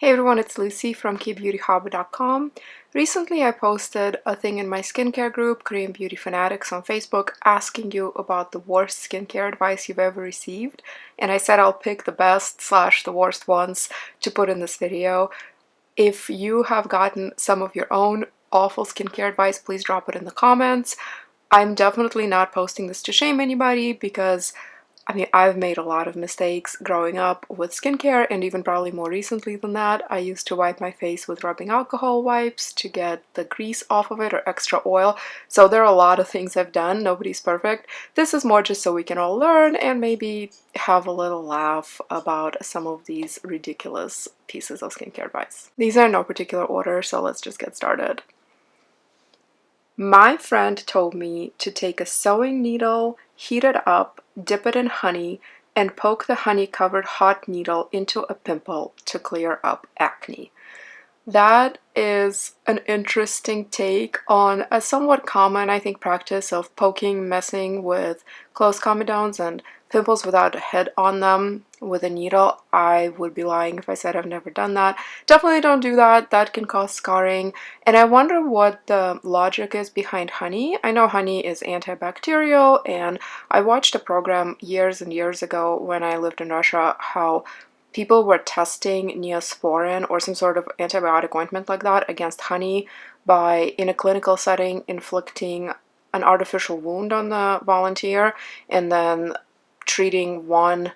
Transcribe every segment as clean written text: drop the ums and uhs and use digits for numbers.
Hey everyone, it's Lucy from KBeautyHobbit.com. Recently I posted a thing in my skincare group, Korean Beauty Fanatics on Facebook, asking you about the worst skincare advice you've ever received, and I said I'll pick the best / the worst ones to put in this video. If you have gotten some of your own awful skincare advice, please drop it in the comments. I'm definitely not posting this to shame anybody because I've made a lot of mistakes growing up with skincare, and even probably more recently than that. I used to wipe my face with rubbing alcohol wipes to get the grease off of it or extra oil. So there are a lot of things I've done. Nobody's perfect. This is more just so we can all learn and maybe have a little laugh about some of these ridiculous pieces of skincare advice. These are in no particular order, so let's just get started. My friend told me to take a sewing needle, heat it up, dip it in honey, and poke the honey-covered hot needle into a pimple to clear up acne. That is an interesting take on a somewhat common, I think, practice of poking, messing with closed comedones and pimples without a head on them with a needle. I would be lying if I said I've never done that. Definitely don't do that. That can cause scarring. And I wonder what the logic is behind honey. I know honey is antibacterial, and I watched a program years and years ago when I lived in Russia how people were testing Neosporin or some sort of antibiotic ointment like that against honey by, in a clinical setting, inflicting an artificial wound on the volunteer and then treating one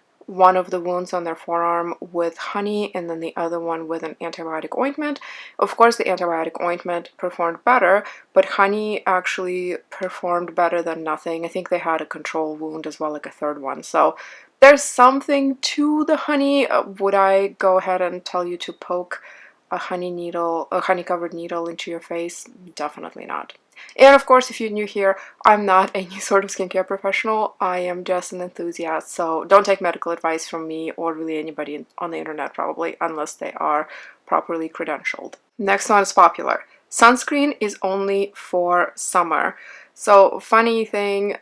of the wounds on their forearm with honey and then the other one with an antibiotic ointment. Of course, the antibiotic ointment performed better, but honey actually performed better than nothing. I think they had a control wound as well, like a third one. So there's something to the honey. Would I go ahead and tell you to poke a honey-covered needle into your face? Definitely not. And of course, if you're new here, I'm not any sort of skincare professional. I am just an enthusiast, so don't take medical advice from me or really anybody on the internet probably, unless they are properly credentialed. Next one is popular. Sunscreen is only for summer. So funny thing,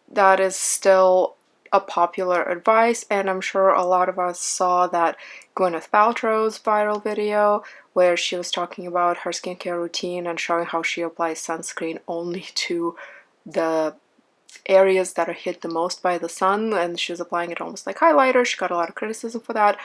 that is still a popular advice, and I'm sure a lot of us saw that Gwyneth Paltrow's viral video where she was talking about her skincare routine and showing how she applies sunscreen only to the areas that are hit the most by the sun, and she was applying it almost like highlighter. She got a lot of criticism for that.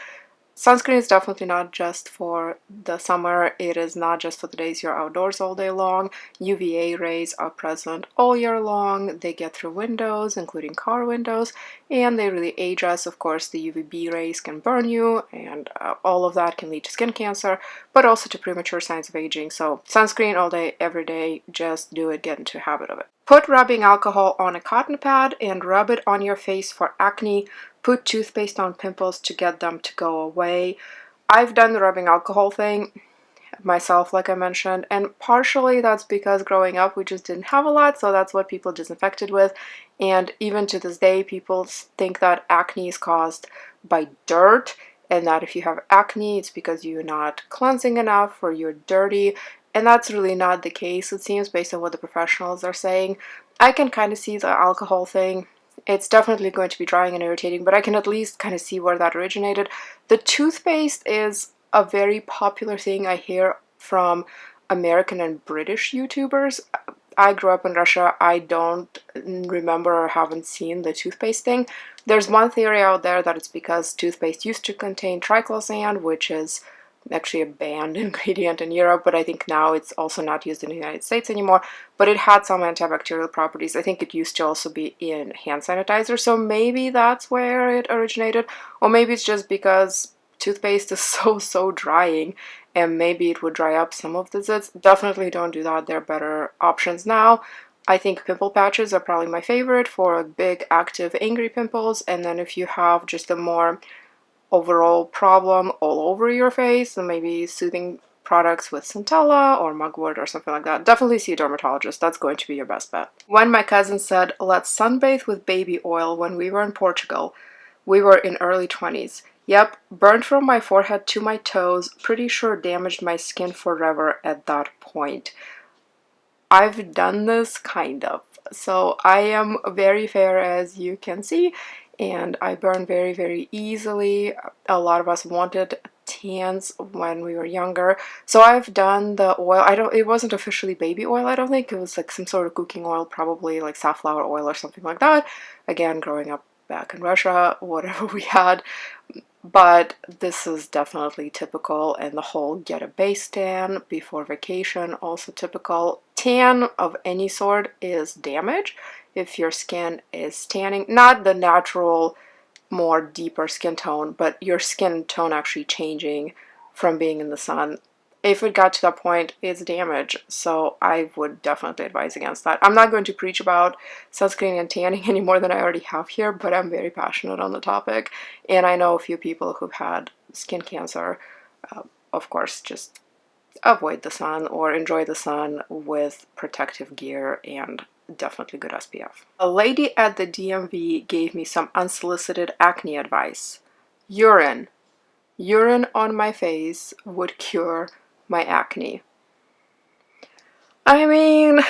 Sunscreen is definitely not just for the summer. It is not just for the days you're outdoors all day long. UVA rays are present all year long. They get through windows, including car windows, and they really age us. Of course, the UVB rays can burn you, and all of that can lead to skin cancer, but also to premature signs of aging. So sunscreen all day, every day. Just do it. Get into a habit of it. Put rubbing alcohol on a cotton pad and rub it on your face for acne. Put toothpaste on pimples to get them to go away. I've done the rubbing alcohol thing myself, like I mentioned, and partially that's because growing up we just didn't have a lot, so that's what people disinfected with. And even to this day, people think that acne is caused by dirt, and that if you have acne, it's because you're not cleansing enough or you're dirty. And that's really not the case, it seems, based on what the professionals are saying. I can kind of see the alcohol thing. It's definitely going to be drying and irritating, but I can at least kind of see where that originated. The toothpaste is a very popular thing I hear from American and British YouTubers. I grew up in Russia. I don't remember or haven't seen the toothpaste thing. There's one theory out there that it's because toothpaste used to contain triclosan, which is actually a banned ingredient in Europe, but I think now it's also not used in the United States anymore. But it had some antibacterial properties. I think it used to also be in hand sanitizer, so maybe that's where it originated. Or maybe it's just because toothpaste is so drying, and maybe it would dry up some of the zits. Definitely don't do that. There are better options now. I think pimple patches are probably my favorite for big, active, angry pimples. And then if you have just a more overall problem all over your face, and maybe soothing products with centella or mugwort or something like that, definitely see a dermatologist. That's going to be your best bet. When my cousin said, let's sunbathe with baby oil when we were in Portugal, we were in early 20s. Yep, burned from my forehead to my toes, pretty sure damaged my skin forever at that point. I've done this, kind of. So I am very fair, as you can see, and I burn very easily. A lot of us wanted tans when we were younger. So I've done the oil. It wasn't officially baby oil, I don't think. It was like some sort of cooking oil, probably like safflower oil or something like that. Again, growing up back in Russia, whatever we had. But this is definitely typical, and the whole get a base tan before vacation, also typical. Tan of any sort is damage if your skin is tanning, not the natural more deeper skin tone, but your skin tone actually changing from being in the sun. If it got to that point, it's damage. So I would definitely advise against that. I'm not going to preach about sunscreen and tanning any more than I already have here, but I'm very passionate on the topic. And I know a few people who've had skin cancer. Of course, just avoid the sun or enjoy the sun with protective gear and definitely good SPF. A lady at the DMV gave me some unsolicited acne advice. Urine. Urine on my face would cure my acne. I mean,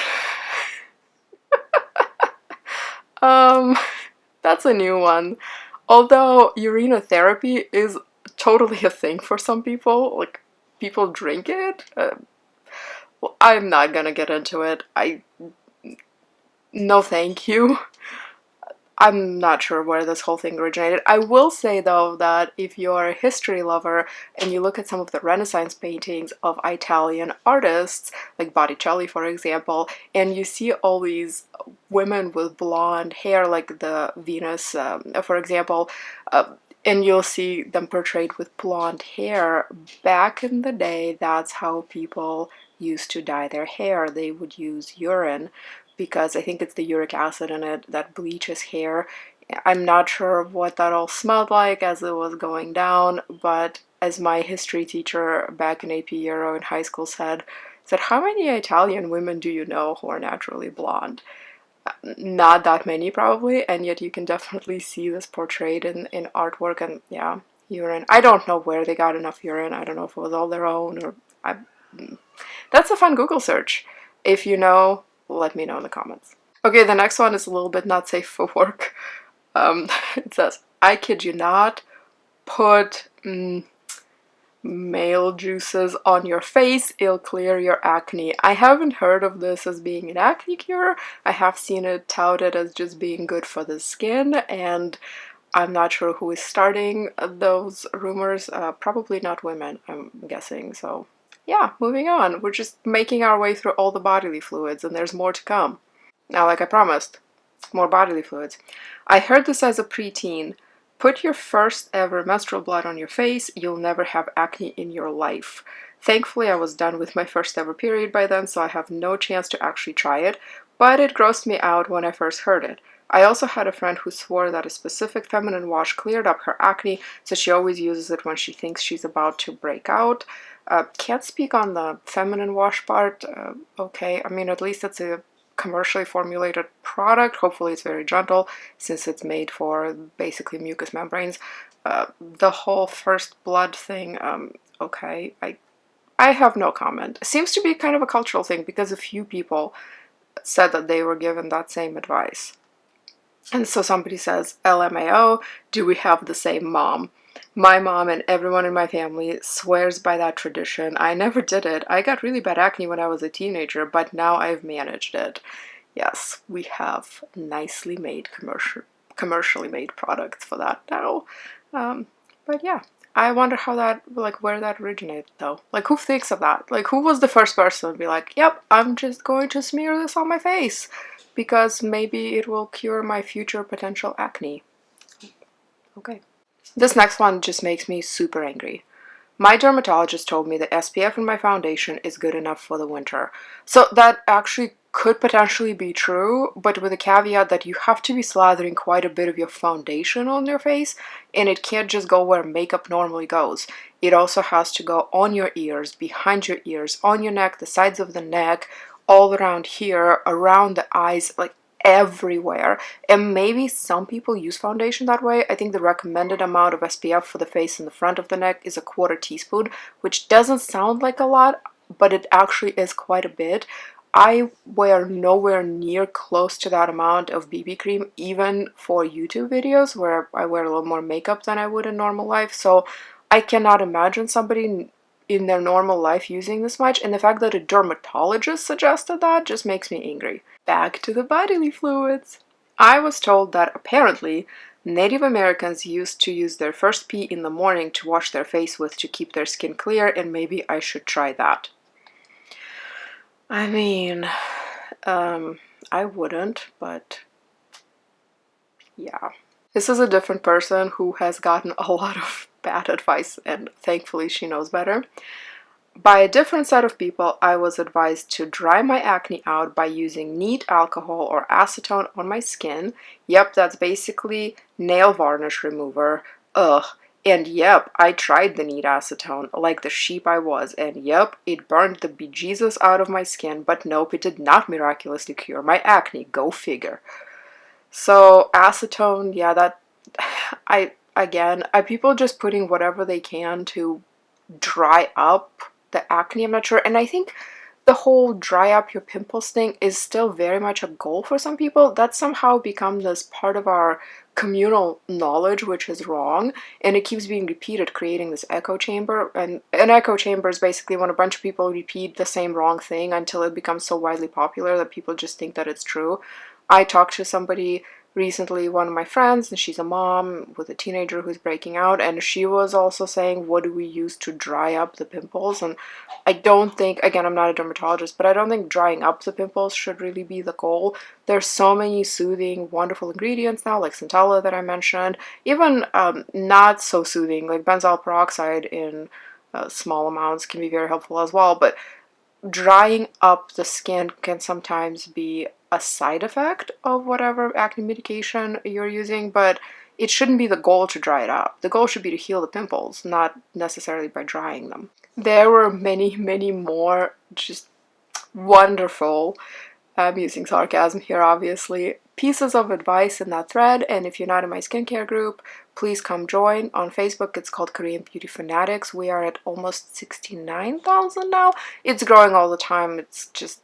that's a new one. Although urinotherapy is totally a thing for some people, like people drink it. Well, I'm not gonna get into it. No thank you. I'm not sure where this whole thing originated. I will say though that if you're a history lover and you look at some of the Renaissance paintings of Italian artists, like Botticelli for example, and you see all these women with blonde hair, like the Venus, for example, and you'll see them portrayed with blonde hair. Back in the day, that's how people used to dye their hair. They would use urine because I think it's the uric acid in it that bleaches hair. I'm not sure what that all smelled like as it was going down, but as my history teacher back in AP Euro in high school said, how many Italian women do you know who are naturally blonde? Not that many probably, and yet you can definitely see this portrayed in artwork. And yeah, urine. I don't know where they got enough urine. I don't know if it was all their own or that's a fun Google search. If you know, let me know in the comments. Okay, the next one is a little bit not safe for work. It says, I kid you not, put male juices on your face, it'll clear your acne. I haven't heard of this as being an acne cure. I have seen it touted as just being good for the skin, and I'm not sure who is starting those rumors. Probably not women, I'm guessing. So yeah, moving on. We're just making our way through all the bodily fluids, and there's more to come. Now, like I promised, more bodily fluids. I heard this as a preteen. Put your first ever menstrual blood on your face, you'll never have acne in your life. Thankfully, I was done with my first ever period by then, so I have no chance to actually try it, but it grossed me out when I first heard it. I also had a friend who swore that a specific feminine wash cleared up her acne, so she always uses it when she thinks she's about to break out. Can't speak on the feminine wash part. Okay, I mean, at least it's a commercially formulated product. Hopefully it's very gentle since it's made for basically mucous membranes. The whole first blood thing, okay, I have no comment. It seems to be kind of a cultural thing because a few people said that they were given that same advice. And so somebody says, LMAO, do we have the same mom? My mom and everyone in my family swears by that tradition. I never did it. I got really bad acne when I was a teenager, but now I've managed it. Yes, we have nicely made commercially made products for that now. But yeah, I wonder how that, like, where that originated though. Like, who thinks of that? Like, who was the first person to be like, yep, I'm just going to smear this on my face because maybe it will cure my future potential acne. Okay. This next one just makes me super angry. My dermatologist told me the SPF in my foundation is good enough for the winter. So that actually could potentially be true, but with a caveat that you have to be slathering quite a bit of your foundation on your face, and it can't just go where makeup normally goes. It also has to go on your ears, behind your ears, on your neck, the sides of the neck, all around here, around the eyes, like everywhere. And maybe some people use foundation that way. I think the recommended amount of SPF for the face and the front of the neck is a 1/4 teaspoon, which doesn't sound like a lot, but it actually is quite a bit. I wear nowhere near close to that amount of BB cream, even for YouTube videos where I wear a little more makeup than I would in normal life. So I cannot imagine somebody in their normal life using this much, and the fact that a dermatologist suggested that just makes me angry. Back to the bodily fluids. I was told that apparently Native Americans used to use their first pee in the morning to wash their face with to keep their skin clear, and maybe I should try that. I mean, I wouldn't, but yeah. This is a different person who has gotten a lot of bad advice, and thankfully she knows better. By a different set of people, I was advised to dry my acne out by using neat alcohol or acetone on my skin. Yep, that's basically nail varnish remover. Ugh. And yep, I tried the neat acetone like the sheep I was, and yep, it burned the bejesus out of my skin, but nope, it did not miraculously cure my acne. Go figure. So acetone, yeah, that people just putting whatever they can to dry up the acne. I'm not sure, and I think the whole dry up your pimples thing is still very much a goal for some people. That's somehow become this part of our communal knowledge, which is wrong, and it keeps being repeated, creating this echo chamber. And an echo chamber is basically when a bunch of people repeat the same wrong thing until it becomes so widely popular that people just think that it's true. I talked to somebody recently, one of my friends, and she's a mom with a teenager who's breaking out, and she was also saying, what do we use to dry up the pimples? And I don't think, again, I'm not a dermatologist, but I don't think drying up the pimples should really be the goal. There's so many soothing, wonderful ingredients now, like centella that I mentioned, even not so soothing, like benzoyl peroxide in small amounts can be very helpful as well, but drying up the skin can sometimes be a side effect of whatever acne medication you're using, but it shouldn't be the goal to dry it up. The goal should be to heal the pimples, not necessarily by drying them. There were many, many more just wonderful, I'm using sarcasm here obviously, pieces of advice in that thread, and if you're not in my skincare group, please come join. On Facebook, it's called Korean Beauty Fanatics. We are at almost 69,000 now. It's growing all the time. It's just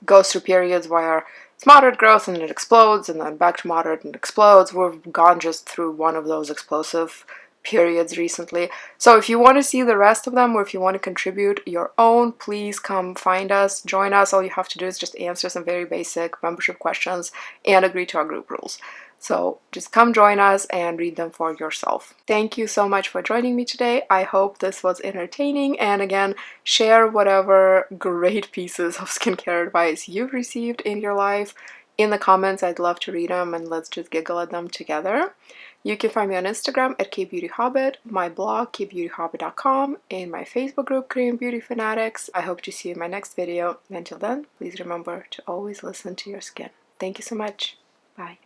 goes through periods where it's moderate growth and it explodes, and then back to moderate and explodes. We've gone just through one of those explosive periods recently. So if you want to see the rest of them, or if you want to contribute your own, please come find us, join us. All you have to do is just answer some very basic membership questions and agree to our group rules. So just come join us and read them for yourself. Thank you so much for joining me today. I hope this was entertaining, and again, share whatever great pieces of skincare advice you've received in your life in the comments. I'd love to read them, and let's just giggle at them together. You can find me on Instagram at KBeautyHobbit, my blog KBeautyHobbit.com, and my Facebook group Korean Beauty Fanatics. I hope to see you in my next video. Until then, please remember to always listen to your skin. Thank you so much. Bye.